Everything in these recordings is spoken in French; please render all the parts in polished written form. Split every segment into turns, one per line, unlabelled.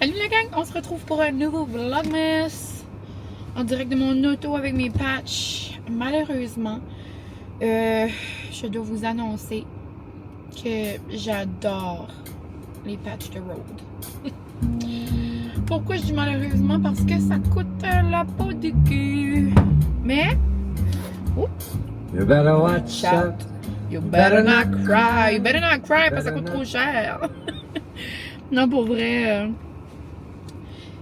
Salut la gang, on se retrouve pour un nouveau Vlogmas en direct de mon auto avec mes patchs. Malheureusement, je dois vous annoncer que j'adore les patchs de road. Pourquoi je dis malheureusement? Parce que ça coûte la peau du cul. Mais,
you better watch out.
You better not cry. You better not cry parce que ça coûte trop cher. Non, pour vrai,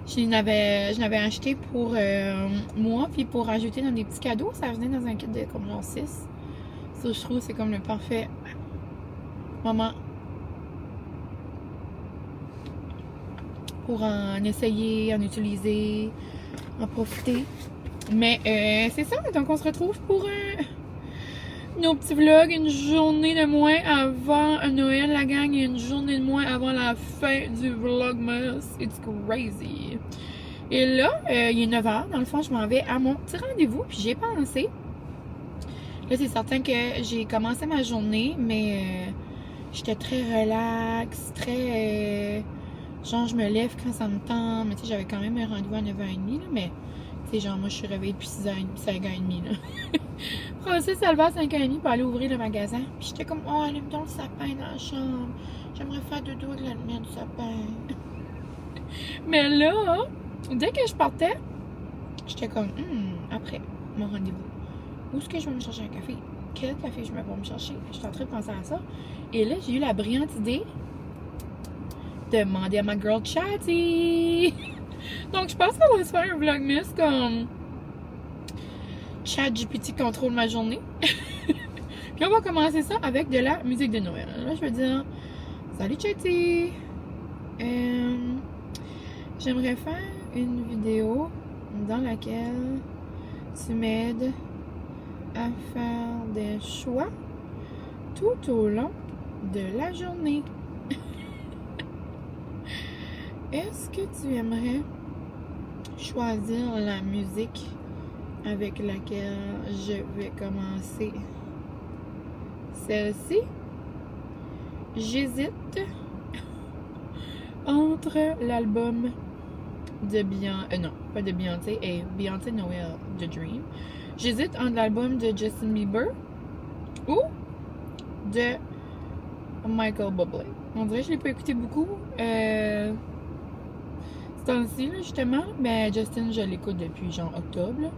je l'avais acheté pour moi, puis pour ajouter dans des petits cadeaux. Ça venait dans un kit de comme genre 6. Ça, je trouve, c'est comme le parfait moment pour en essayer, en utiliser, en profiter. Mais c'est ça, donc on se retrouve pour nos petits vlogs, une journée de moins avant Noël, la gang, et une journée de moins avant la fin du Vlogmas. It's crazy. Et là, il est 9h, dans le fond, je m'en vais à mon petit rendez-vous, puis j'ai pensé. Là, c'est certain que j'ai commencé ma journée, mais j'étais très relax, très... genre, je me lève quand ça me tente, mais tu sais, j'avais quand même un rendez-vous à 9h30, là, mais... tu sais, genre, moi, je suis réveillée depuis 5h30, là. Francis, elle va à 5h30 pour aller ouvrir le magasin. Puis j'étais comme, oh, elle aime donc le sapin dans la chambre. J'aimerais faire dodo avec la lumière du sapin. Mais là, dès que je partais, j'étais comme, après mon rendez-vous, où est-ce que je vais me chercher un café? Quel café je vais me chercher? J'étais en train de penser à ça. Et là, j'ai eu la brillante idée de demander à ma girl Chatty. Donc, je pense qu'on va se faire un vlogmas comme ChatGPT contrôle ma journée. Puis on va commencer ça avec de la musique de Noël. Là, je vais dire salut Chatty. J'aimerais faire une vidéo dans laquelle tu m'aides à faire des choix tout au long de la journée. Est-ce que tu aimerais choisir la musique avec laquelle je vais commencer celle-ci? J'hésite entre l'album de Beyoncé, non, pas de Beyoncé, et Beyoncé Noel, The Dream. J'hésite entre l'album de Justin Bieber ou de Michael Bublé. On dirait que je l'ai pas écouté beaucoup. Ce temps-ci, justement, mais Justin, je l'écoute depuis genre octobre. Là.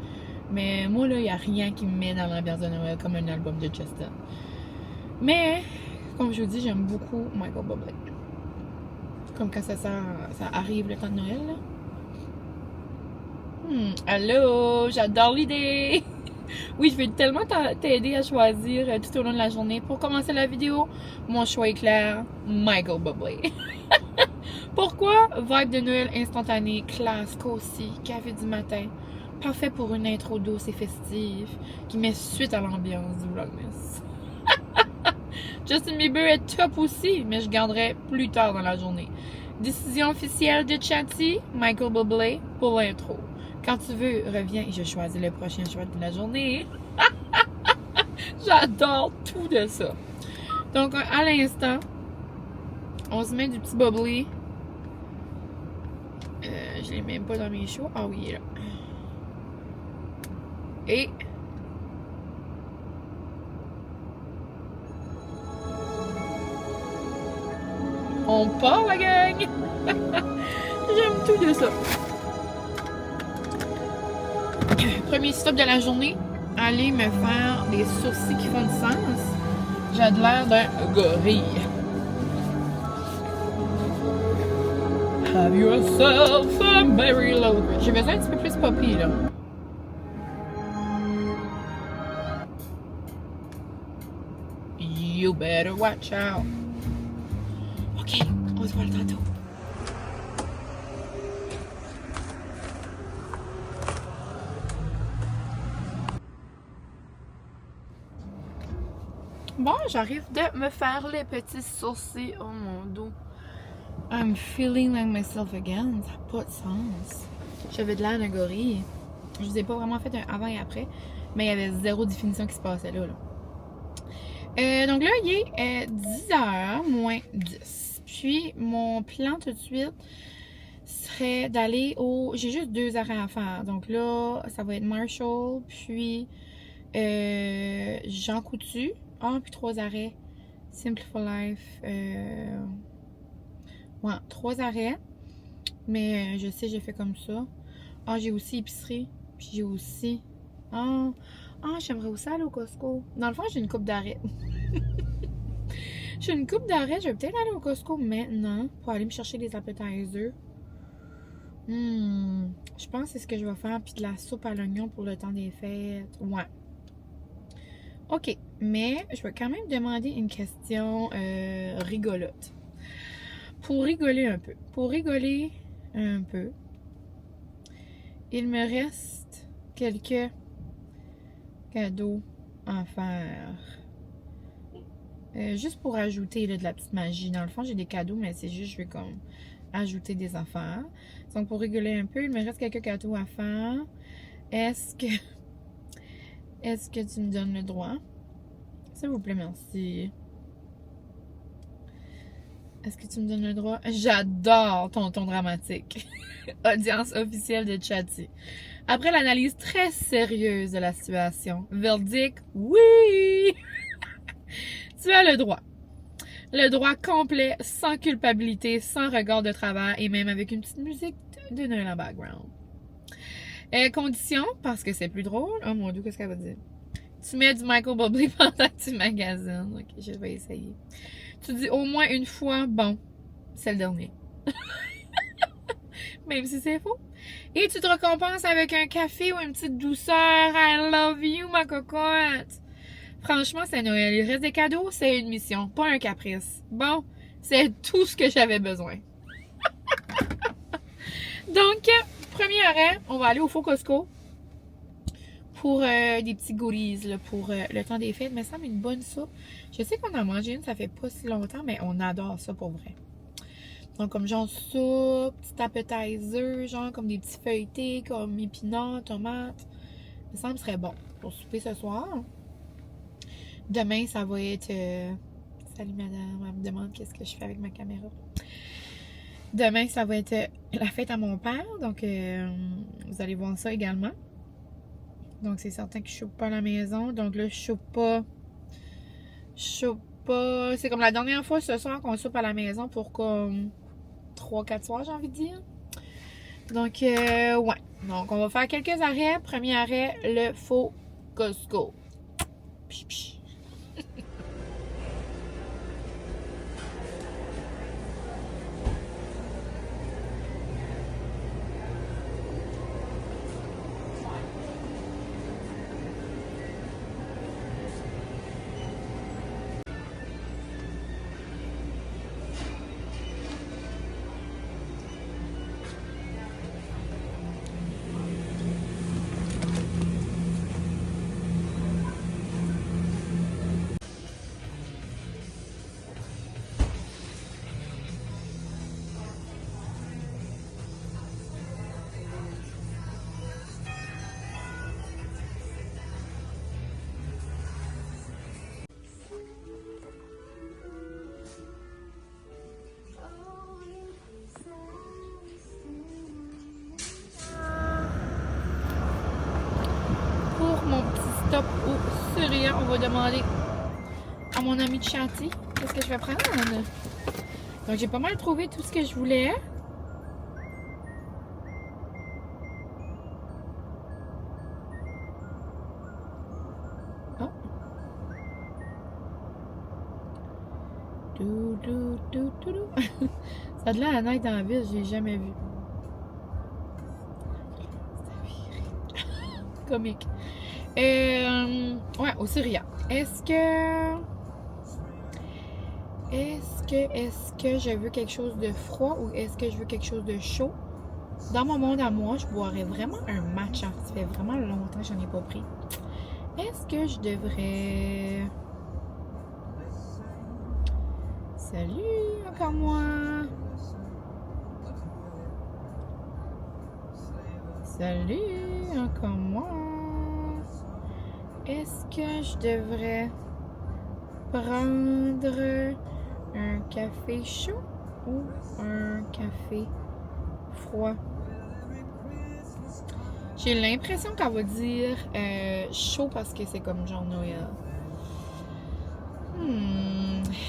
Mais moi, là, il n'y a rien qui me met dans l'ambiance de Noël comme un album de Justin. Mais, comme je vous dis, j'aime beaucoup Michael Bublé. Comme quand ça arrive le temps de Noël, là. Allô, j'adore l'idée! Oui, je vais tellement t'aider à choisir tout au long de la journée. Pour commencer la vidéo, mon choix est clair, Michael Bublé. Pourquoi? Vibe de Noël instantané, classe, aussi, café du matin. Parfait pour une intro douce et festive qui met suite à l'ambiance du Vlogmas. Justin Bieber est top aussi, mais je garderai plus tard dans la journée. Décision officielle de Chatty, Michael Bublé pour l'intro. Quand tu veux, reviens et je choisis le prochain choix de la journée. J'adore tout de ça. Donc, à l'instant, on se met du petit Bublé. Je l'ai même pas dans mes choix. Ah oui, il est là. Et... on part, la gang! J'aime tout de ça. Premier stop de la journée, aller me faire des sourcils qui font du sens. J'ai de l'air d'un gorille. Have yourself a merry little Christmas. J'ai besoin un petit peu plus poppy, là. You better watch out. OK, on se voit tantôt. Bon, j'arrive de me faire les petits sourcils. Oh mon dos. I'm feeling like myself again. Ça n'a pas de sens. J'avais de l'air d'un gorille. Je vous ai pas vraiment fait un avant et après, mais il y avait zéro définition qui se passait là. Donc là, il est 10h moins 10. Puis, mon plan tout de suite serait d'aller au... J'ai juste 2 arrêts à faire. Donc là, ça va être Marshall, puis Jean Coutu. Puis 3 arrêts. Simplify Life. Ouais, 3 arrêts. Mais je sais, j'ai fait comme ça. J'ai aussi épicerie. Puis j'ai aussi... j'aimerais aussi aller au Costco. Dans le fond, j'ai une coupe d'arrêt. J'ai une coupe d'arrêt. Je vais peut-être aller au Costco maintenant pour aller me chercher des appetizers. Je pense que c'est ce que je vais faire. Puis de la soupe à l'oignon pour le temps des fêtes. Ouais. OK. Mais je vais quand même demander une question rigolote. Pour rigoler un peu. Il me reste quelques cadeaux à faire. Juste pour ajouter là, de la petite magie. Dans le fond, j'ai des cadeaux, mais c'est juste, je vais comme ajouter des affaires. Donc, pour rigoler un peu, il me reste quelques cadeaux à faire. Est-ce que tu me donnes le droit? S'il vous plaît, merci. Est-ce que tu me donnes le droit? J'adore ton ton dramatique. Audience officielle de Chatty. Après l'analyse très sérieuse de la situation, verdict, oui! Tu as le droit. Le droit complet, sans culpabilité, sans regard de travers et même avec une petite musique de Noël en background. Condition, parce que c'est plus drôle. Oh mon Dieu, qu'est-ce qu'elle va dire? Tu mets du Michael Bublé pendant que tu magasines. Ok, je vais essayer. Tu dis au moins une fois, bon, c'est le dernier. Même si c'est faux. Et tu te récompenses avec un café ou une petite douceur. I love you, ma cocotte. Franchement, c'est Noël. Il reste des cadeaux, c'est une mission, pas un caprice. Bon, c'est tout ce que j'avais besoin. Donc, premier arrêt, on va aller au Faux Costco pour des petits goodies là, pour le temps des fêtes. Mais ça me semble une bonne soupe. Je sais qu'on a mangé une, ça fait pas si longtemps, mais on adore ça pour vrai. Donc, comme genre soupe, petit appetizer, genre comme des petits feuilletés, comme épinards, tomates. Ça me semble serait bon pour souper ce soir. Demain, ça va être... Salut madame, elle me demande qu'est-ce que je fais avec ma caméra. Demain, ça va être la fête à mon père. Donc, vous allez voir ça également. Donc, c'est certain que je soupe pas à la maison. Donc là, je soupe pas. C'est comme la dernière fois ce soir qu'on soupe à la maison pour comme 3-4 soirs, j'ai envie de dire. Donc, ouais. Donc, on va faire quelques arrêts. Premier arrêt, le Faux Costco. Psh, psh. Stop au Surya, on va demander à mon ami de Chatty qu'est-ce que je vais prendre. Donc j'ai pas mal trouvé tout ce que je voulais. Oh. Ça a de l'air à naître dans la ville, j'ai jamais vu. Comique. Ouais, au Surya. Est-ce que Est-ce que je veux quelque chose de froid ou est-ce que je veux quelque chose de chaud? Dans mon monde à moi, je boirais vraiment un matcha. Ça fait vraiment longtemps que j'en ai pas pris. Est-ce que je devrais... Salut, encore moi. Salut, encore moi. Est-ce que je devrais prendre un café chaud ou un café froid? J'ai l'impression qu'elle va dire chaud parce que c'est comme genre Noël.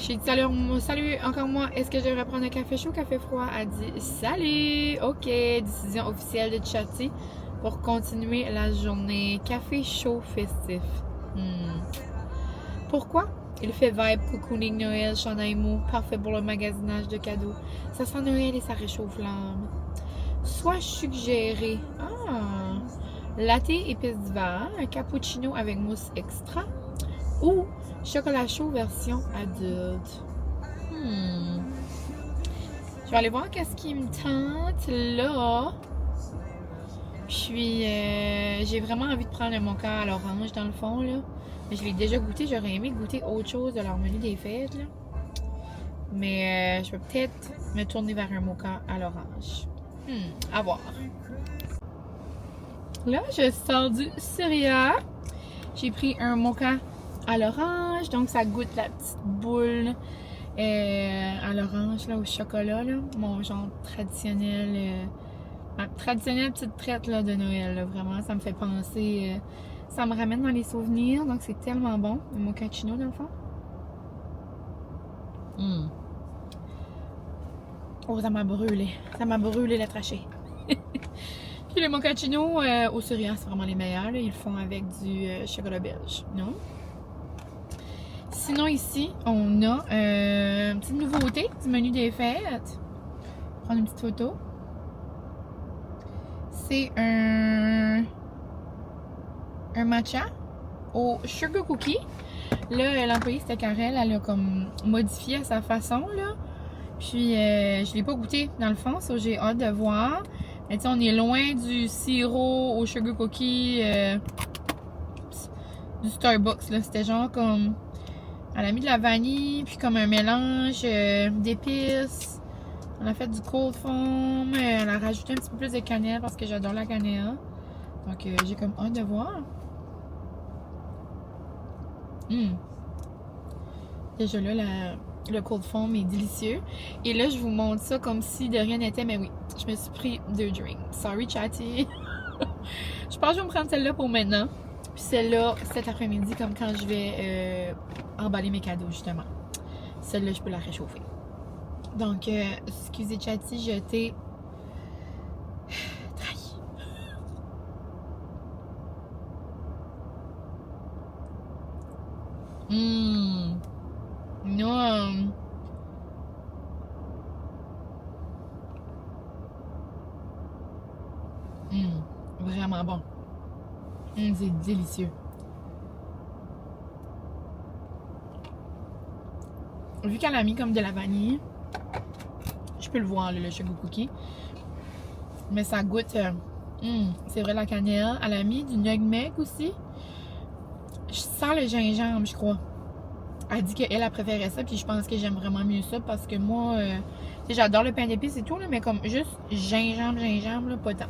J'ai dit salut, encore moi. Est-ce que je devrais prendre un café chaud ou café froid? Elle dit salut. Ok, décision officielle de Chatty pour continuer la journée. Café chaud festif. Pourquoi? Il fait vibe, cocooning Noël, chandail mou, parfait pour le magasinage de cadeaux. Ça sent Noël et ça réchauffe l'âme. Soit suggéré, latte épices d'hiver, un cappuccino avec mousse extra ou chocolat chaud version adulte. Je vais aller voir qu'est-ce qui me tente là. Puis j'ai vraiment envie de prendre un mocha à l'orange dans le fond là. Je l'ai déjà goûté, j'aurais aimé goûter autre chose de leur menu des fêtes là. Mais je vais peut-être me tourner vers un mocha à l'orange. À voir. Là, je sors du Syria. J'ai pris un mocha à l'orange, donc ça goûte la petite boule à l'orange, là, au chocolat, là. Mon genre traditionnel, ma traditionnelle petite traite là, de Noël, là, vraiment. Ça me fait penser, ça me ramène dans les souvenirs, donc c'est tellement bon. Le mochaccino, dans le fond. Oh, ça m'a brûlé. Ça m'a brûlé la trachée. Puis les mochaccino au Syria, c'est vraiment les meilleurs. Là. Ils le font avec du chocolat belge. Non? Sinon, ici, on a une petite nouveauté du menu des fêtes. Prendre une petite photo. C'est un matcha au sugar cookie. Là, l'employée, c'était Karel. Elle a comme modifié à sa façon, là. Puis, je l'ai pas goûté dans le fond, ça j'ai hâte de voir. Mais tu sais, on est loin du sirop au sugar cookie du Starbucks, là. C'était genre comme... Elle a mis de la vanille, puis comme un mélange d'épices. On a fait du cold foam. Elle a rajouté un petit peu plus de cannelle parce que j'adore la cannelle. Donc, j'ai comme hâte de voir. Déjà là, le cold foam est délicieux. Et là, je vous montre ça comme si de rien n'était. Mais oui, je me suis pris 2 drinks. Sorry, Chatty. Je pense que je vais me prendre celle-là pour maintenant. Puis celle-là, cet après-midi, comme quand je vais emballer mes cadeaux, justement. Celle-là, je peux la réchauffer. Donc, excusez, Chatty, je t'ai trahi. Non. Vraiment bon. C'est délicieux. Vu qu'elle a mis comme de la vanille, je peux le voir, le sugar cookie. Mais ça goûte... c'est vrai, la cannelle. Elle a mis du nutmeg aussi. Je sens le gingembre, je crois. Elle dit qu'elle a préféré ça, puis je pense que j'aime vraiment mieux ça parce que moi, j'adore le pain d'épices et tout, là, mais comme juste gingembre, là, pas tant.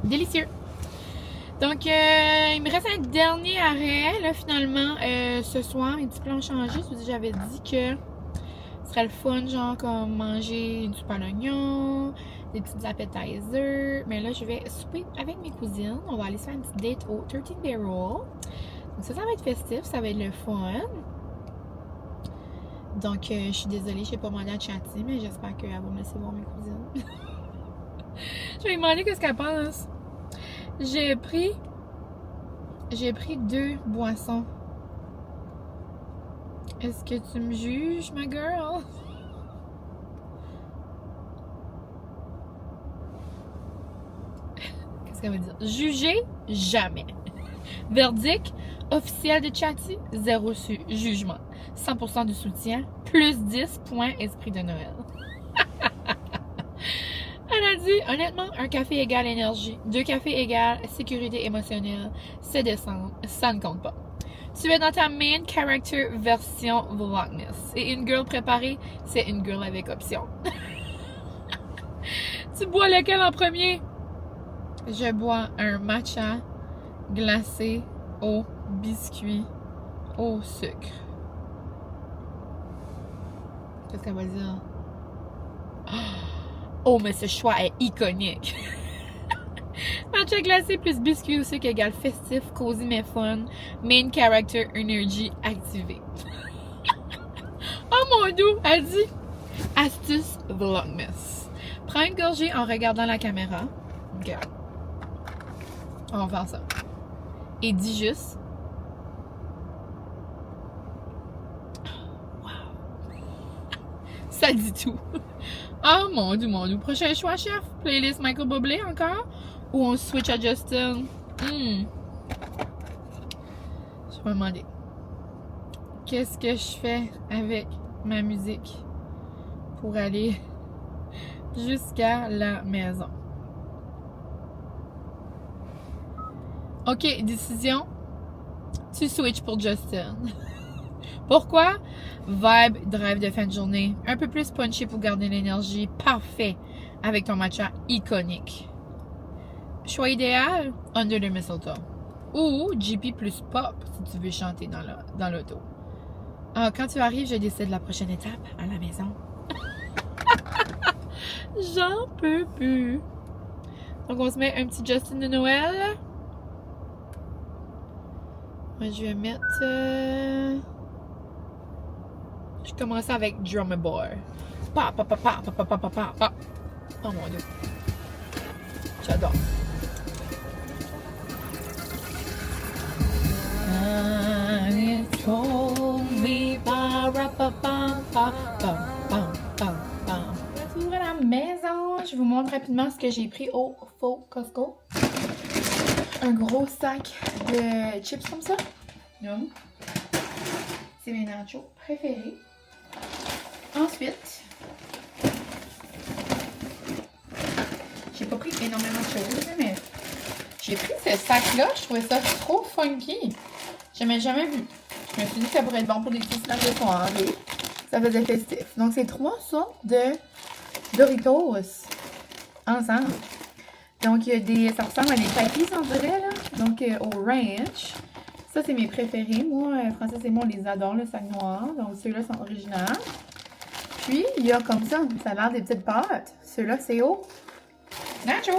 Délicieux. Donc, il me reste un dernier arrêt, là, finalement, ce soir. Mes petits plans ont changé. J'avais dit que ce serait le fun, genre, comme manger du pain d'oignon, des petits appetizers. Mais là, je vais souper avec mes cousines. On va aller se faire une petite date au 13 Bay Roll. Donc ça va être festif, ça va être le fun. Donc, je suis désolée, je n'ai pas demandé à Chatty, mais j'espère qu'elle va me laisser voir mes cousines. Je vais lui demander qu'est-ce qu'elle pense. J'ai pris 2 boissons. Est-ce que tu me juges, ma girl? Qu'est-ce qu'elle veut dire? Juger? Jamais. Verdict officiel de Chatty? 0 jugement. 100% du soutien, plus 10 points esprit de Noël. Elle a dit, honnêtement, un café égale énergie, 2 cafés égale sécurité émotionnelle, c'est descendre, ça ne compte pas. Tu es dans ta main character version Vlogmas. Et une girl préparée, c'est une girl avec option. Tu bois lequel en premier? Je bois un matcha glacé au biscuit au sucre. Qu'est-ce qu'elle va dire? Oh, mais ce choix est iconique. Matcha glacé plus biscuit au sucre égale festif, cosy mais fun. Main character energy activé. Oh mon doux, elle dit astuce Vlogmas. Prends une gorgée en regardant la caméra. Ok. On va faire ça. Et dis juste. Wow. Ça dit tout. Oh mon dieu, mon dieu. Prochain choix, chef. Playlist Michael Bublé encore? Ou on switch à Justin? Je vais me demander. Qu'est-ce que je fais avec ma musique pour aller jusqu'à la maison? Ok, décision. Tu switches pour Justin. Pourquoi? Vibe, drive de fin de journée. Un peu plus punchy pour garder l'énergie. Parfait. Avec ton matcha iconique. Choix idéal, Under the Mistletoe. Ou JP plus pop, si tu veux chanter dans l'auto. Ah, quand tu arrives, je décide la prochaine étape à la maison. J'en peux plus. Donc, on se met un petit Justin de Noël. Moi, je vais mettre... Je commence avec Drummer Boy. Pa, pa, pa, pa, pa, pa, pa, pa, pa. Oh mon dieu. J'adore. Retour à la maison. Je vous montre rapidement ce que j'ai pris au faux Costco. Un gros sac de chips comme ça. C'est mes nachos préférés. Ensuite, j'ai pas pris énormément de choses, mais j'ai pris ce sac-là. Je trouvais ça trop funky. J'avais jamais vu. Je me suis dit que ça pourrait être bon pour des petits snacks de soirée. Ça faisait festif. Donc, c'est 3 sortes de Doritos ensemble. Donc, il y a des... Ça ressemble à des papilles, on dirait, là. Donc, au ranch. Ça, c'est mes préférés. Moi, Francis et moi, on les adore, le sac noir. Donc, ceux-là sont originaux. Puis, il y a comme ça. Ça a l'air des petites pâtes. Ceux-là, c'est au nacho.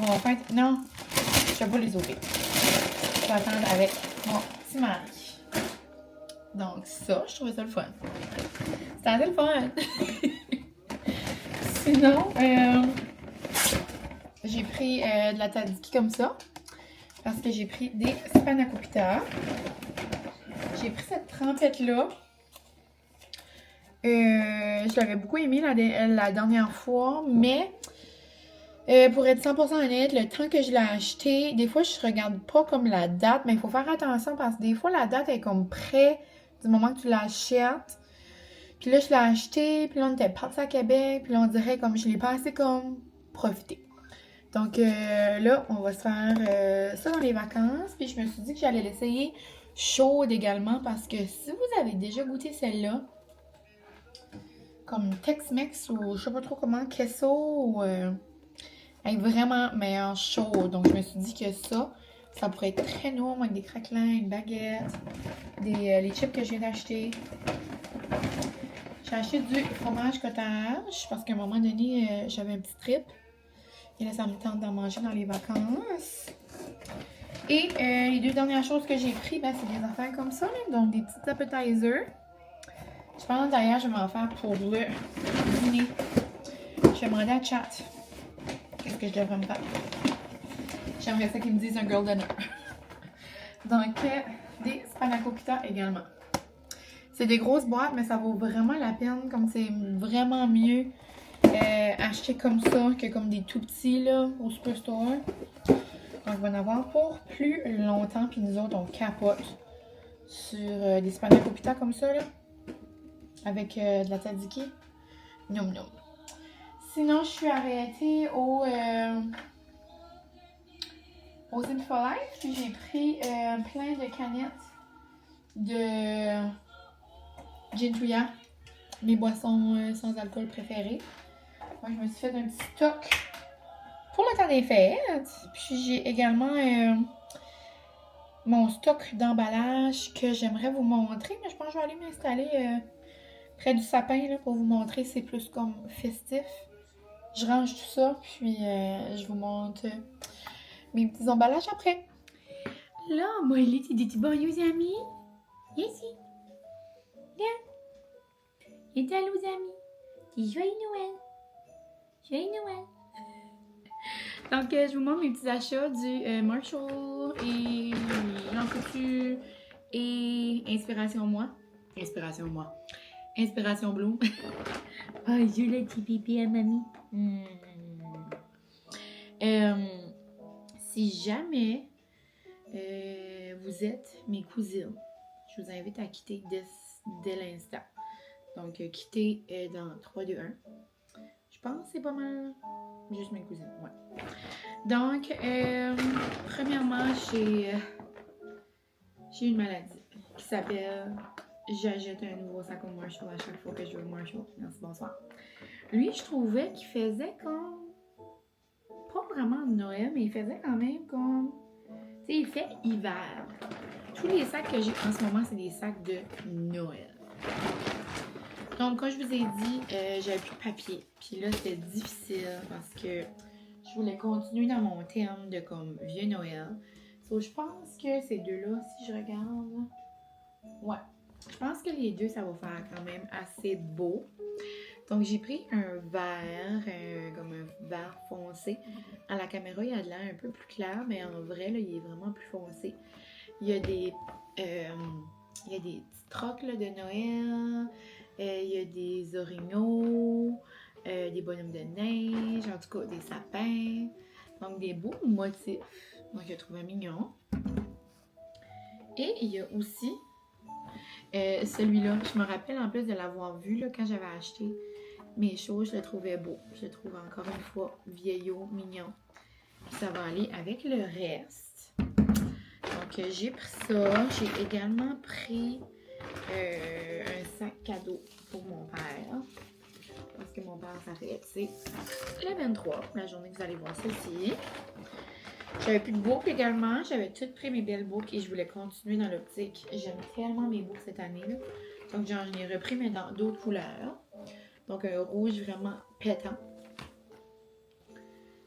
On va faire... Non, je vais pas les ouvrir. Je vais attendre avec mon petit mari. Donc, ça, je trouvais ça le fun. C'était assez le fun. Sinon, j'ai pris de la tzatziki comme ça. Parce que j'ai pris des spanakopita. J'ai pris cette trempette-là. Je l'avais beaucoup aimé la dernière fois, mais pour être 100% honnête, le temps que je l'ai acheté, des fois je regarde pas comme la date, mais il faut faire attention parce que des fois la date est comme près du moment que tu l'achètes. Puis là je l'ai acheté, puis là on était partis à Québec, puis là on dirait comme je l'ai pas assez comme profité. Donc là on va se faire ça dans les vacances, puis je me suis dit que j'allais l'essayer chaude également parce que si vous avez déjà goûté celle-là, comme Tex-Mex ou je sais pas trop comment, queso ou elle est vraiment meilleure chaude. Donc je me suis dit que ça pourrait être très nourmant avec des craquelins, une baguette, les chips que je viens d'acheter. J'ai acheté du fromage cottage parce qu'à un moment donné, j'avais un petit trip. Et là, ça me tente d'en manger dans les vacances. Et les 2 dernières choses que j'ai pris, ben, c'est des affaires comme ça, là, donc des petits appetizers. Je pense d'ailleurs, je vais m'en faire pour le dîner. Je vais demander à Chat qu'est-ce que je devrais me faire. J'aimerais ça qu'ils me disent un girl dinner. Donc, des spanakopita également. C'est des grosses boîtes, mais ça vaut vraiment la peine. Comme c'est vraiment mieux acheter comme ça que comme des tout petits là, au superstore. Donc, on va en avoir pour plus longtemps. Puis nous autres, on capote sur des spanakopita comme ça, là. Avec de la tzatziki. Noum noum. Sinon, je suis arrêtée au Simple Life. Puis j'ai pris plein de canettes de Gin-Tuya, mes boissons sans alcool préférées. Moi, je me suis fait un petit stock pour le temps des fêtes. Puis j'ai également mon stock d'emballage que j'aimerais vous montrer. Mais je pense que je vais aller m'installer près du sapin là, pour vous montrer. C'est plus comme festif. Je range tout ça, puis je vous montre mes petits emballages après. Là, moi, il est des petits bons amis. Ici. Viens. Et t'as les amis. Dis joyeux Noël. Joyeux Noël. Donc, je vous montre mes petits achats du Marshall et Jean Coutu et Inspiration Moi. Inspiration Bloom. Oh, je le petit pipi à mamie. Si jamais vous êtes mes cousines, je vous invite à quitter dès l'instant. Donc, quitter dans 3, 2, 1. Je pense que c'est pas mal juste mes cousines, ouais. Donc, premièrement, j'ai une maladie qui s'appelle... J'achète un nouveau sac au Marshall à chaque fois que je vais au Marshall. Merci, bonsoir. Lui, je trouvais qu'il faisait comme... Pas vraiment de Noël, mais il faisait quand même comme... Tu sais, il fait hiver. Tous les sacs que j'ai en ce moment, c'est des sacs de Noël. Donc, comme je vous ai dit, j'avais plus de papier. Puis là, c'était difficile parce que je voulais continuer dans mon thème de comme vieux Noël. So, je pense que ces deux-là, si je regarde... Ouais. Je pense que les deux, ça va faire quand même assez beau. Donc, j'ai pris un vert, comme un vert foncé. À la caméra, il a de l'air un peu plus clair, mais en vrai, là, il est vraiment plus foncé. Il y a des petits trocs là, de Noël. Il y a des orignaux, des bonhommes de neige, en tout cas, des sapins. Donc, des beaux motifs. Donc, je trouve mignon. Et il y a aussi... celui-là, je me rappelle en plus de l'avoir vu là, quand j'avais acheté mes choses, je le trouvais beau. Je le trouve encore une fois vieillot, mignon. Puis ça va aller avec le reste. Donc j'ai pris ça. J'ai également pris un sac cadeau pour mon père. Parce que mon père s'arrête, c'est le 23, la journée que vous allez voir ceci. J'avais plus de boucles également. J'avais toutes pris mes belles boucles et je voulais continuer dans l'optique. J'aime tellement mes boucles cette année. Là. Donc, j'en ai repris, mais dans d'autres couleurs. Donc, un rouge vraiment pétant.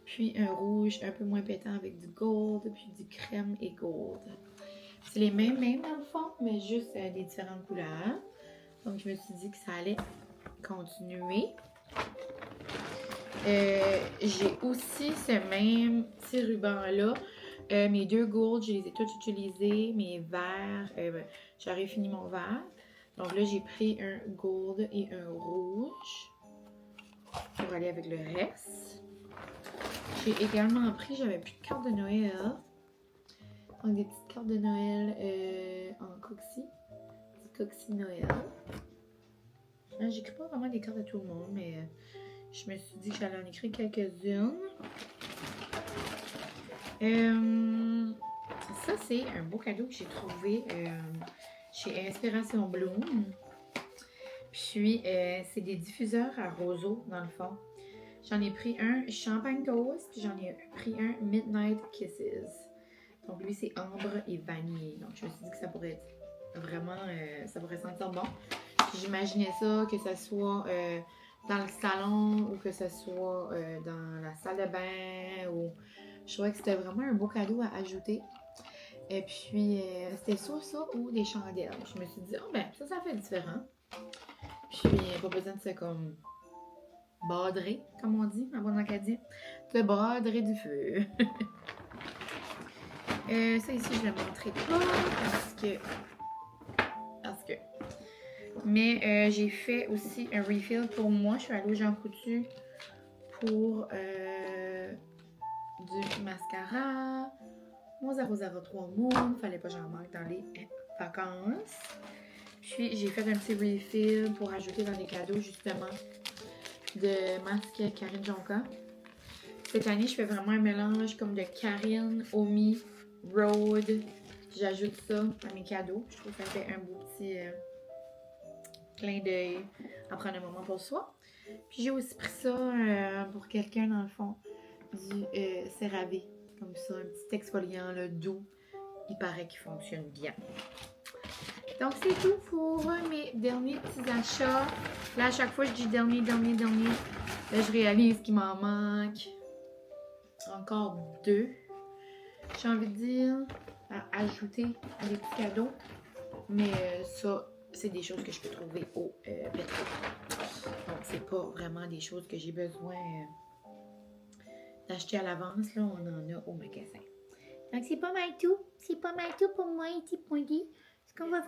Puis, un rouge un peu moins pétant avec du gold, puis du crème et gold. C'est les mêmes dans le fond, mais juste des différentes couleurs. Donc, je me suis dit que ça allait continuer. J'ai aussi ce même petit ruban-là. Mes deux gold, je les ai tous utilisés. Mes verts, j'aurais fini mon vert. Donc là, j'ai pris un gold et un rouge pour aller avec le reste. J'ai également pris, j'avais plus de cartes de Noël. Donc des petites cartes de Noël en coxie. Coxie Noël. J'écris pas vraiment des cartes de tout le monde, mais... je me suis dit que j'allais en écrire quelques-unes. Ça, c'est un beau cadeau que j'ai trouvé chez Inspiration Bloom. Puis, c'est des diffuseurs à roseau, dans le fond. J'en ai pris un Champagne Toast, puis j'en ai pris un Midnight Kisses. Donc, lui, c'est ambre et vanille. Donc, je me suis dit que ça pourrait être vraiment... ça pourrait sentir bon. J'imaginais ça, que ça soit... dans le salon ou que ce soit dans la salle de bain ou je trouvais que c'était vraiment un beau cadeau à ajouter. Et puis c'était soit ça ou des chandelles. Je me suis dit, oh ben ça fait différent. Puis pas besoin de se comme badrer, comme on dit en bon acadien. De badrer du feu. Ça ici je vais montrer pas parce que mais j'ai fait aussi un refill pour moi. Je suis allée au Jean Coutu pour du mascara. Mon 003 Moon. Fallait pas que j'en manque dans les vacances. Puis j'ai fait un petit refill pour ajouter dans les cadeaux justement de masque Karine Jonca. Cette année, je fais vraiment un mélange comme de Karine, Omi, Rhode. J'ajoute ça à mes cadeaux. Je trouve que ça fait un beau petit clin d'œil à prendre un moment pour soi. Puis j'ai aussi pris ça pour quelqu'un dans le fond, du CeraVe. Comme ça, un petit exfoliant là, doux. Il paraît qu'il fonctionne bien. Donc c'est tout pour mes derniers petits achats. Là, à chaque fois, je dis dernier. Là, je réalise qu'il m'en manque encore 2. J'ai envie de dire à ajouter à des petits cadeaux. Mais ça, c'est des choses que je peux trouver au Petco. Donc, c'est pas vraiment des choses que j'ai besoin d'acheter à l'avance. Là, on en a au magasin. Donc, c'est pas mal tout. C'est pas mal tout pour moi, et Pointy. Ce qu'on va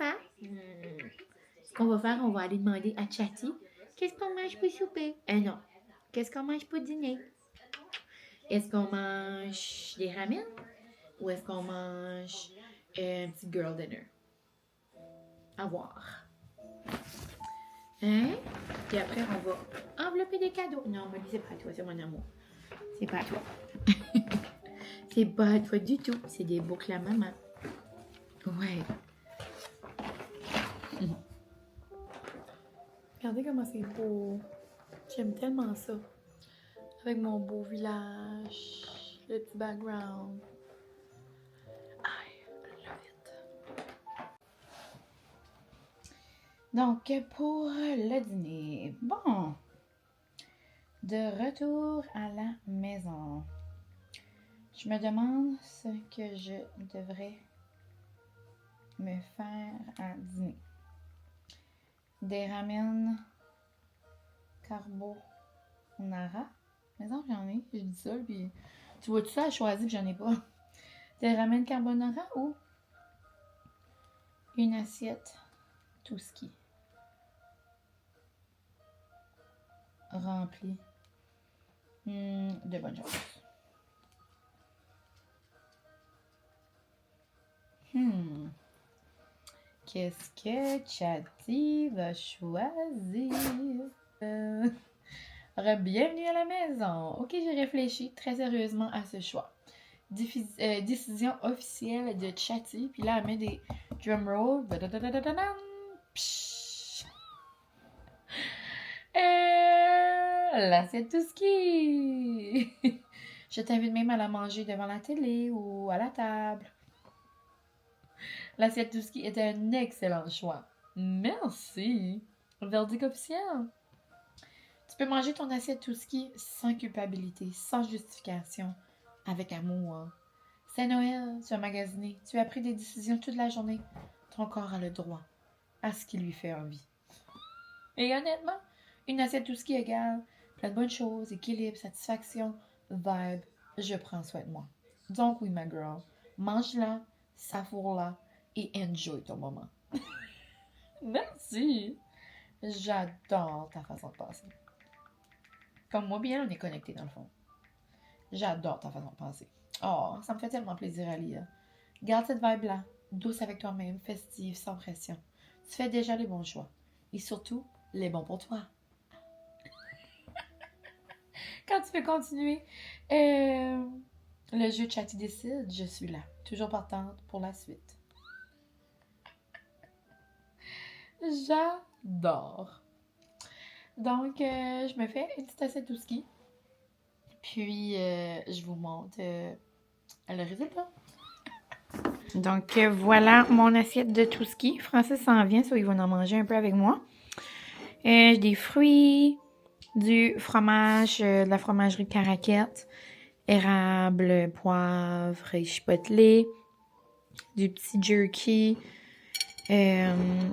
faire, on va aller demander à Chatty qu'est-ce qu'on mange pour souper. Non. Qu'est-ce qu'on mange pour dîner? Est-ce qu'on mange des ramen? Ou est-ce qu'on mange un petit girl dinner? À voir. Hein? Puis après, on va envelopper des cadeaux. Non, Molly, c'est pas à toi, c'est mon amour. C'est pas à toi. C'est pas à toi du tout. C'est des boucles à maman. Ouais. Regardez comment c'est beau. J'aime tellement ça. Avec mon beau village, le petit background. I love it. Donc, pour le dîner, bon, de retour à la maison. Je me demande ce que je devrais me faire à dîner. Des ramen carbonara. Mais non, j'en ai. Je dis ça, puis tu vois tout ça, je choisis, puis j'en ai pas. Des ramen carbonara ou une assiette tout ski remplie de bonnes choses. Qu'est-ce que Chatty va choisir? Bienvenue à la maison. Ok, j'ai réfléchi très sérieusement à ce choix. Décision officielle de Chatty. Puis là, elle met des drum rolls. L'assiette tout ski. Je t'invite même à la manger devant la télé ou à la table. L'assiette tout ski est un excellent choix. Merci. Verdict officiel. Tu peux manger ton assiette tout ski sans culpabilité, sans justification, avec amour. C'est Noël, tu as magasiné, tu as pris des décisions toute la journée. Ton corps a le droit à ce qui lui fait envie. Et honnêtement, une assiette tout ski égale plein de bonnes choses, équilibre, satisfaction, vibe. Je prends soin de moi. Donc oui, ma girl, mange-la, savoure-la et enjoy ton moment. Merci. J'adore ta façon de penser. Comme moi, bien, on est connectés dans le fond. J'adore ta façon de penser. Oh, ça me fait tellement plaisir à lire. Garde cette vibe-là, douce avec toi-même, festive, sans pression. Tu fais déjà les bons choix. Et surtout, les bons pour toi. Quand tu veux continuer le jeu Chatty décide, je suis là. Toujours partante pour la suite. J'adore. Donc, je me fais une petite assiette tout ski. Puis, je vous montre le résultat. Donc, voilà mon assiette de tout ski. Francis s'en vient, soit il va en manger un peu avec moi. J'ai des fruits, du fromage, de la fromagerie Caraquette, érable, poivre et chipotelé, du petit jerky.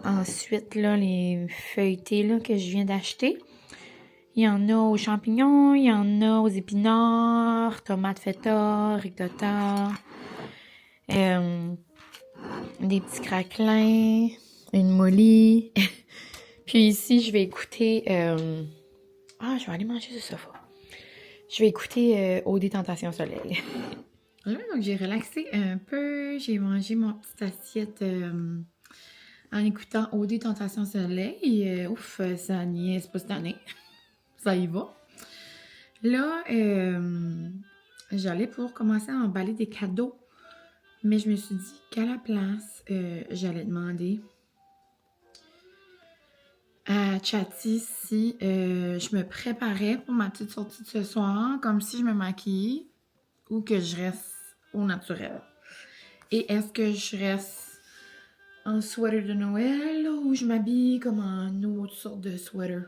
Ensuite, là, les feuilletés là, que je viens d'acheter. Il y en a aux champignons, il y en a aux épinards, tomates feta, ricotta, des petits craquelins, une molly. Puis ici, je vais écouter... je vais aller manger sur le sofa. Je vais écouter Eau des Tentations Soleil. Voilà, donc j'ai relaxé un peu. J'ai mangé mon petite assiette en écoutant OD Tentation Soleil. Ouf, ça niaise pas cette année. Ça y va. Là, j'allais pour commencer à emballer des cadeaux. Mais je me suis dit qu'à la place, j'allais demander à Chatty si je me préparais pour ma petite sortie de ce soir, comme si je me maquillais ou que je reste au naturel. Et est-ce que je reste en sweater de Noël ou je m'habille comme en autre sorte de sweater?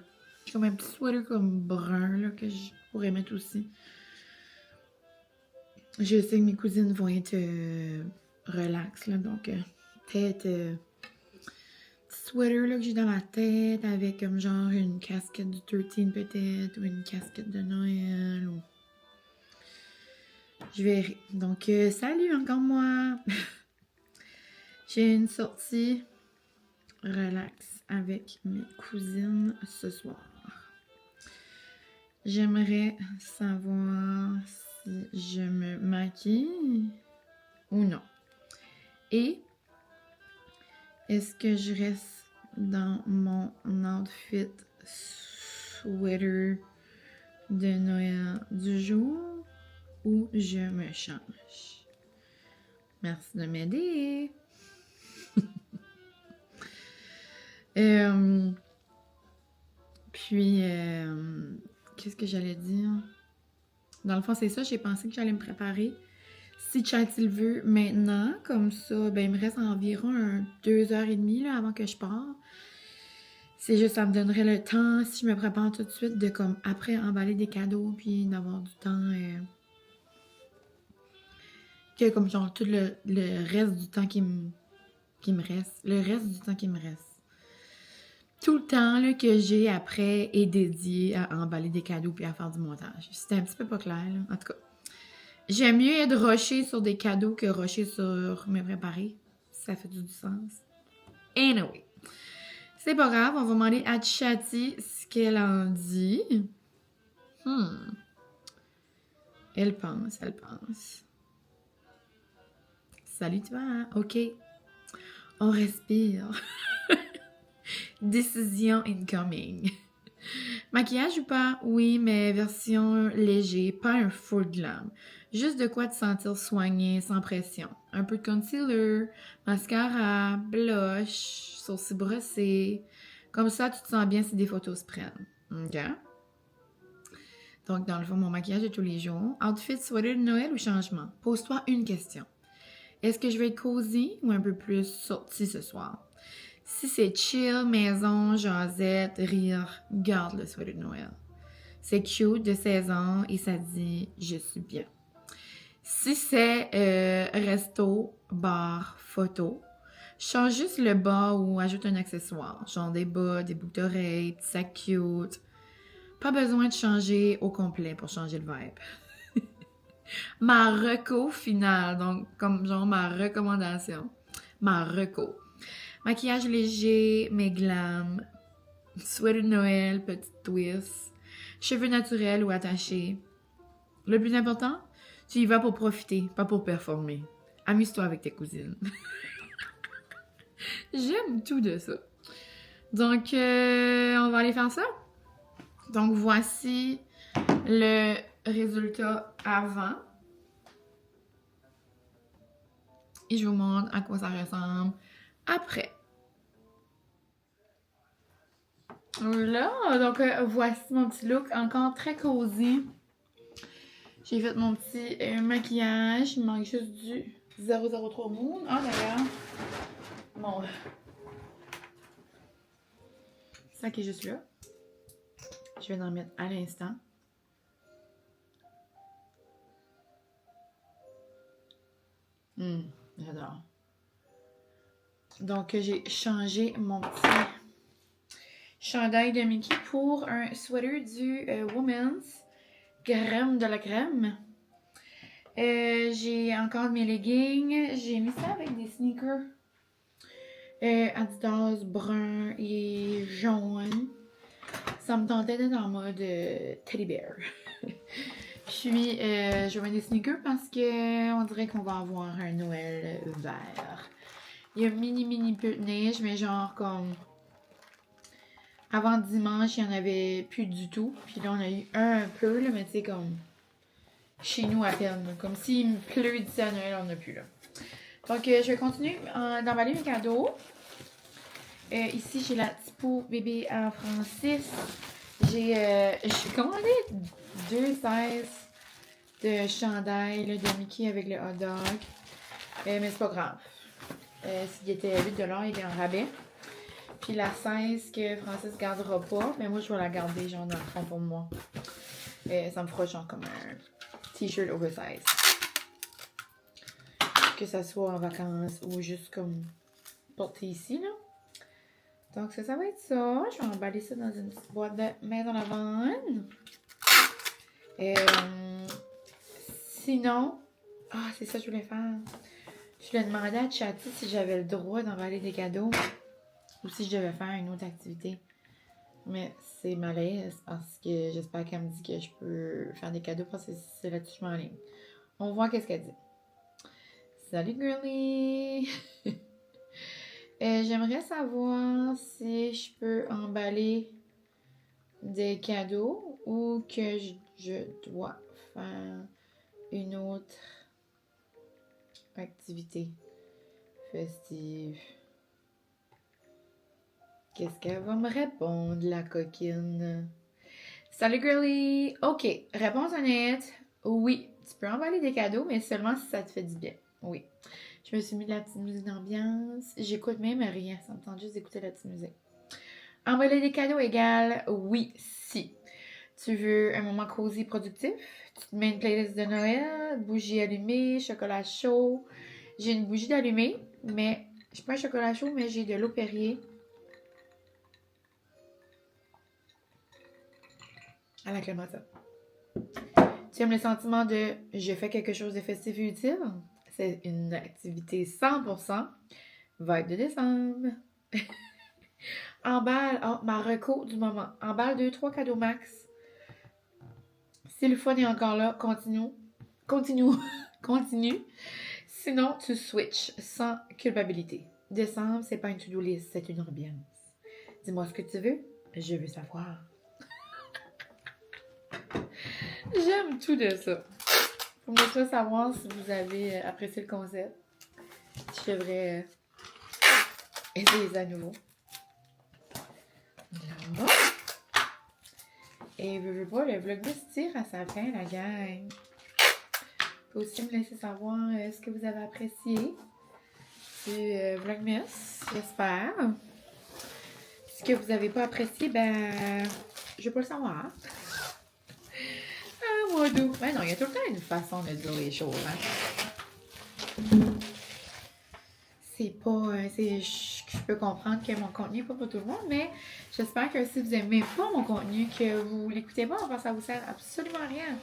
J'ai comme un petit sweater comme brun là, que je pourrais mettre aussi. Je sais que mes cousines vont être relax, là, donc peut-être sweater là, que j'ai dans la tête avec comme genre une casquette du 13 peut-être ou une casquette de Noël ou... Je verrai. Donc, salut encore moi! J'ai une sortie relax avec mes cousines ce soir. J'aimerais savoir si je me maquille ou non. Et est-ce que je reste dans mon outfit sweater de Noël du jour ou je me change? Merci de m'aider! Puis, qu'est-ce que j'allais dire? Dans le fond, c'est ça, j'ai pensé que j'allais me préparer. Si Chatty le veut maintenant, comme ça, ben il me reste environ 2h30 là, avant que je parte. C'est juste, ça me donnerait le temps, si je me prépare tout de suite, de comme après emballer des cadeaux, puis d'avoir du temps, que comme genre tout le reste du temps qui me reste. Le reste du temps qui me reste. Tout le temps là, que j'ai après est dédié à emballer des cadeaux puis à faire du montage. C'était un petit peu pas clair, là. En tout cas, j'aime mieux être rushée sur des cadeaux que rushée sur me préparer. Ça fait du sens. Anyway, c'est pas grave, on va demander à Chatty ce qu'elle en dit. Elle pense. Salut toi, ok. On respire. Décision incoming. Maquillage ou pas? Oui, mais version léger, pas un full glam. Juste de quoi te sentir soigné, sans pression. Un peu de concealer, mascara, blush, sourcils brossés. Comme ça, tu te sens bien si des photos se prennent. OK? Donc, dans le fond, mon maquillage de tous les jours. Outfit, sweater de Noël ou changement? Pose-toi une question. Est-ce que je vais être cosy ou un peu plus sortie ce soir? Si c'est chill, maison, jasette, rire, garde le sweater de Noël. C'est cute, de saison et ça dit « je suis bien ». Si c'est resto, bar, photo, change juste le bas ou ajoute un accessoire, genre des bas, des boucles d'oreilles, petits sacs cute. Pas besoin de changer au complet pour changer le vibe. Ma reco finale, donc comme genre ma recommandation, ma reco. Maquillage léger, mais glam. Sweater de Noël, petite twist. Cheveux naturels ou attachés. Le plus important, tu y vas pour profiter, pas pour performer. Amuse-toi avec tes cousines. J'aime tout de ça. Donc, on va aller faire ça. Donc, voici le résultat avant. Et je vous montre à quoi ça ressemble après. Là, donc voici mon petit look, encore très cosy. J'ai fait mon petit maquillage, il manque juste du 003 Moon. Ah d'ailleurs, mon sac est juste là. Je vais en mettre à l'instant. J'adore. Donc j'ai changé mon petit chandail de Mickey pour un sweater du Women's crème de la crème. J'ai encore mes leggings. J'ai mis ça avec des sneakers Adidas brun et jaune. Ça me tentait d'être en mode teddy bear. Puis je vais mettre des sneakers parce que on dirait qu'on va avoir un Noël vert. Il y a mini peu de neige, mais genre comme... Avant dimanche, il n'y en avait plus du tout. Puis là, on a eu un peu, là, mais tu sais, comme... Chez nous à peine. Là. Comme s'il pleut d'ici à Noël, on n'a plus, là. Donc, je vais continuer d'emballer mes cadeaux. Ici, j'ai la Tipo bébé à Francis. J'ai commandé 2 sizes de chandail là, de Mickey avec le hot dog. Mais c'est pas grave. S'il était 8$, il est en rabais. Puis la 16 que Francis gardera pas, mais moi je vais la garder genre dans le fond pour moi. Ça me fera genre comme un t-shirt oversize. Que ça soit en vacances ou juste comme porté ici là. Donc ça va être ça. Je vais emballer ça dans une petite boîte de maison lavande. Sinon, c'est ça que je voulais faire. Je voulais demander à Chatty si j'avais le droit d'emballer des cadeaux ou si je devais faire une autre activité. Mais c'est malaise parce que j'espère qu'elle me dit que je peux faire des cadeaux parce que c'est là-dessus que je m'enligne. On va voir qu'est-ce qu'elle dit. Salut girly! J'aimerais savoir si je peux emballer des cadeaux ou que je dois faire une autre activité festive. Qu'est-ce qu'elle va me répondre, la coquine? Salut girly! Ok, réponse honnête. Oui, tu peux emballer des cadeaux, mais seulement si ça te fait du bien. Oui. Je me suis mis de la petite musique d'ambiance. J'écoute même rien, ça me tente juste d'écouter la petite musique. Emballer des cadeaux égale oui, si. Tu veux un moment cosy productif? Tu te mets une playlist de Noël, bougie allumée, chocolat chaud. J'ai une bougie d'allumée, mais je pas un chocolat chaud, mais j'ai de l'eau Perrier. À la Clémentine. Tu aimes le sentiment de « je fais quelque chose de festif et utile ». C'est une activité 100% vibe de décembre. Emballe, ma reco du moment. Emballe 2-3 cadeaux max. Si le fun est encore là, continue. Continue. Sinon, tu switches sans culpabilité. Décembre, c'est pas une to-do list, c'est une ambiance. Dis-moi ce que tu veux, je veux savoir. J'aime tout de ça. Vous me laisserez savoir si vous avez apprécié le concept. Je devrais essayer ça à nouveau. Là. Et veux pas, le vlogmas tire à sa fin, la gang. Vous pouvez aussi me laisser savoir ce que vous avez apprécié du vlogmas, j'espère. Ce que vous n'avez pas apprécié, ben, je veux pas le savoir. Moi d'où? Ben non, il y a tout le temps une façon de dire les choses, hein. C'est pas... je peux comprendre que mon contenu n'est pas pour tout le monde, mais j'espère que si vous n'aimez pas mon contenu, que vous l'écoutez pas, parce que ça vous sert absolument à rien.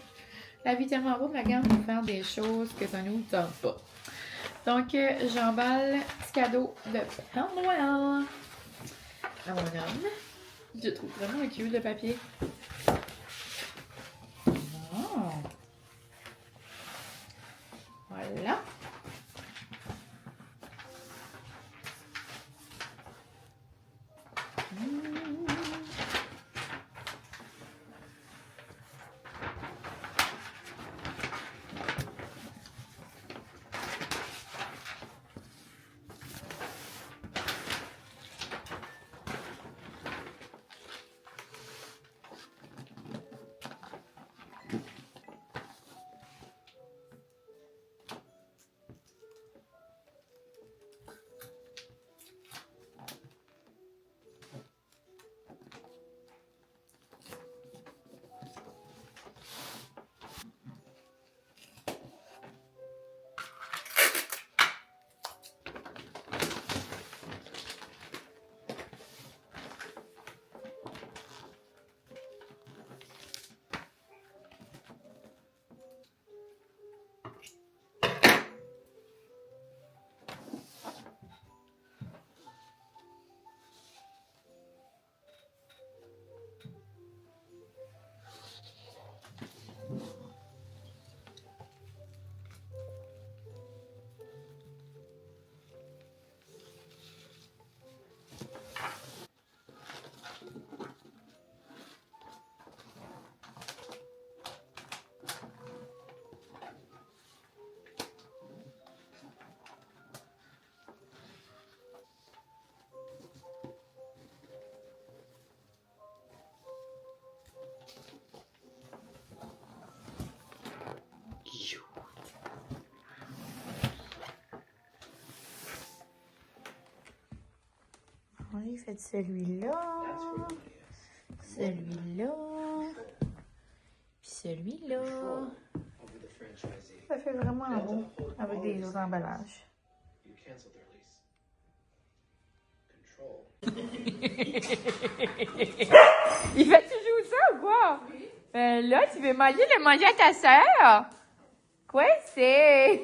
La vie est tellement beau, la gamme, pour faire des choses que ça ne nous tente pas. Donc, j'emballe ce cadeau de Père Noël à mon homme. Je trouve vraiment un cube de papier. Voilà. J'ai fait celui-là, celui-là, puis celui-là. Ça fait vraiment beau avec des autres emballages. Il fait toujours ça ou quoi? Là, tu veux manger le manger à ta sœur? Quoi c'est?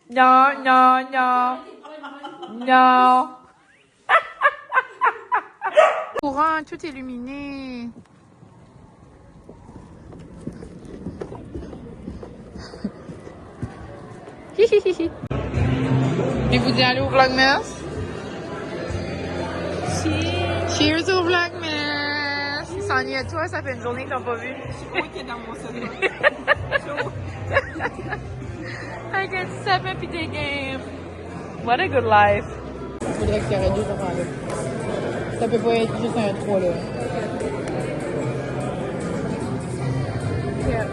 Non, non, non. Non. Courant, tout illuminé. Hihihi. Et vous dites allô au Vlogmas? Cheers au Vlogmas! Il s'ennuie à toi, ça fait une journée que t'as pas vu.
Oui, qui est dans mon salon.
Avec un petit sapin pis des games. What a good life. Faudrait qu'il y aurait deux enfants là. Ça peut pas être juste un 3 là. Yeah.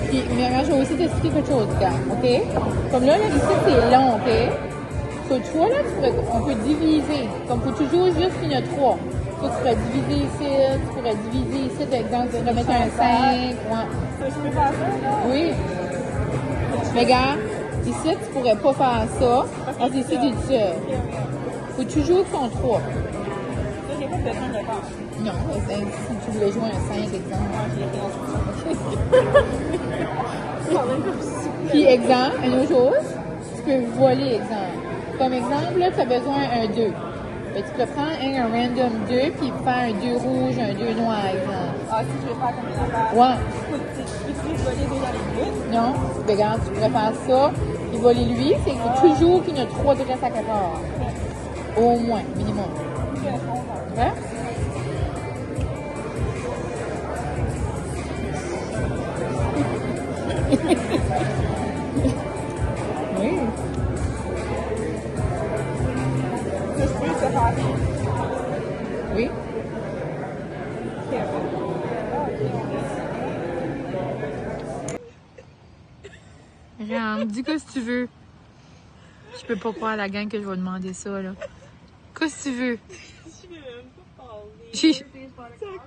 Puis, mais je vais aussi t'expliquer quelque chose, gars, OK? Comme là, ici, c'est long, OK? Sur 3, là, on peut diviser. Comme faut toujours juste qu'il y en a 3. Tu pourrais diviser ici, tu pourrais diviser ici, par exemple, tu pourrais mettre un 5. Ouais.
Je peux faire ça, là?
Oui. Mais regarde, ici, tu pourrais pas faire ça. Parce que ici, tu es seul. Faut toujours qu'ils sont 3.
Ça, j'ai pas besoin de le faire.
Non, si tu voulais jouer un 5, exemple. Puis, exemple, une autre chose, tu peux voler, exemple. Comme exemple, là, tu as besoin d'un 2. Tu peux prendre un random 2 puis faire un 2 rouge, un 2 noir, exemple.
Ah, si je veux faire comme ça.
Ouais.
Peux-tu voler deux dans les buts?
Non, regarde, tu pourrais faire ça. Puis voler lui, c'est qu'il faut toujours qu'il y ait 3 de reste à 14. Au moins, minimum. Ouais? Oui.
Je peux te faire.
Oui. Regarde, dis que si tu veux. Je peux pas croire à la gang que je vais demander ça, là. Qu'est-ce que tu veux?
Je vais même pas parler.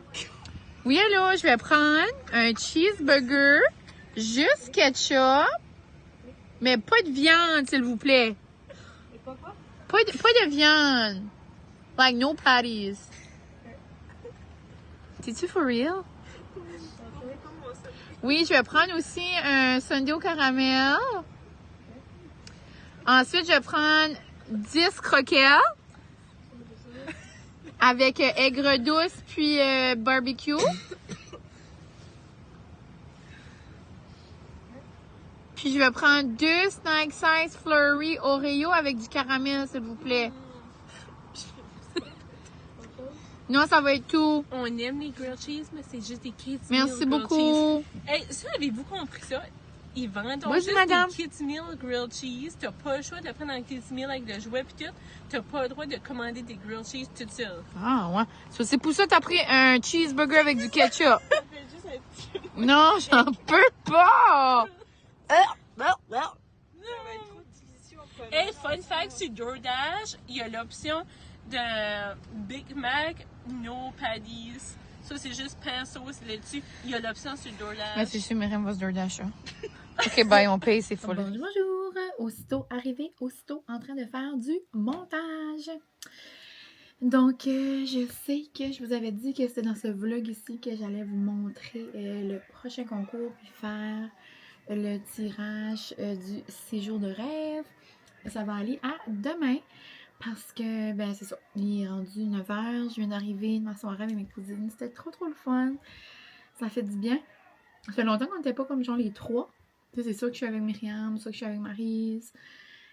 Oui, allô, je vais prendre un cheeseburger, juste ketchup, mais pas de viande, s'il vous plaît. Pas de viande. Like, no patties. T'es-tu for real? Oui, je vais prendre aussi un sundae au caramel. Ensuite, je vais prendre 10 croquettes avec aigre douce puis barbecue. Puis je vais prendre 2 snack size flurry Oreo avec du caramel, s'il vous plaît. Non, ça va être tout.
On aime les grilled cheese, mais c'est juste des kids meal
Merci
grilled
beaucoup.
cheese. Hey, ça, avez-vous compris ça? Ils vendent donc
Oui,
juste
madame.
des kids meal grilled cheese. T'as pas le choix de le prendre en kids meal avec le jouet pis tout. T'as pas le droit de commander des grilled cheese toute seule.
Ah, ouais. C'est pour ça que t'as pris un cheeseburger avec du ketchup. Non, j'en peux pas.
Hey, fun fact, sur DoorDash, il y a l'option de Big Mac, no patties. Ça, c'est juste pain sauce là-dessus. Il y a l'option sur DoorDash.
Ben, c'est sûr, Myriam va se DoorDash. OK, bye, on paye, c'est full.
Bonjour! Aussitôt arrivé, aussitôt en train de faire du montage. Donc, je sais que je vous avais dit que c'était dans ce vlog ici que j'allais vous montrer le prochain concours puis faire le tirage du séjour de rêve. Ça va aller à demain parce que, ben c'est ça, il est rendu 9h, je viens d'arriver de ma soirée avec mes cousines. C'était trop le fun. Ça fait du bien. Ça fait longtemps qu'on n'était pas comme genre les trois. C'est sûr que je suis avec Myriam, soit que je suis avec Maryse.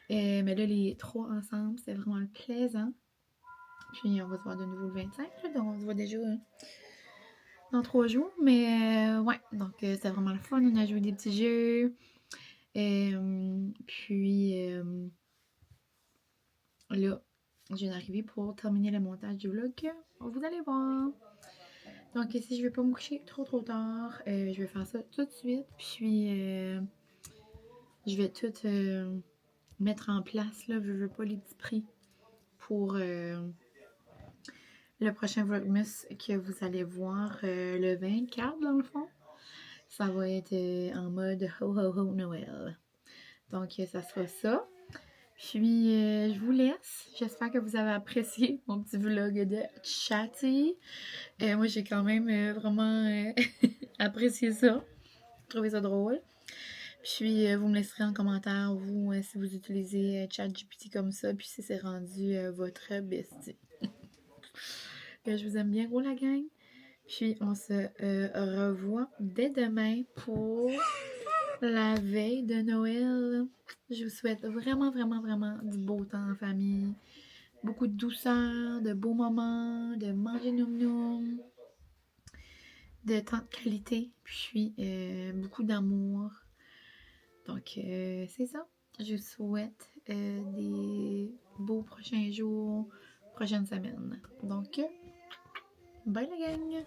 Mais là, les trois ensemble, c'est vraiment plaisant. Puis on va se voir de nouveau le 25, là, donc on se voit déjà dans 3 jours. Mais ouais, donc c'est vraiment le fun. On a joué des petits jeux. Puis là, je viens d'arriver pour terminer le montage du vlog. Vous allez voir. Donc, si je vais pas me coucher trop tard, je vais faire ça tout de suite. Puis, je vais tout mettre en place, là. Je veux pas les petits prix pour le prochain Vlogmas que vous allez voir le 24, dans le fond. Ça va être en mode ho ho ho Noël. Donc, ça sera ça. Puis, je vous laisse. J'espère que vous avez apprécié mon petit vlog de chatty. Moi, j'ai quand même vraiment apprécié ça. Trouvé ça drôle. Puis, vous me laisserez en commentaire, vous, si vous utilisez ChatGPT comme ça, puis si c'est rendu votre bestie. Je vous aime bien, gros, la gang. Puis, on se revoit dès demain pour la veille de Noël. Je vous souhaite vraiment, vraiment, vraiment du beau temps en famille. Beaucoup de douceur, de beaux moments, de manger noum-noum, de temps de qualité, puis beaucoup d'amour. Donc, c'est ça. Je vous souhaite des beaux prochains jours, prochaines semaines. Donc, bye la gang!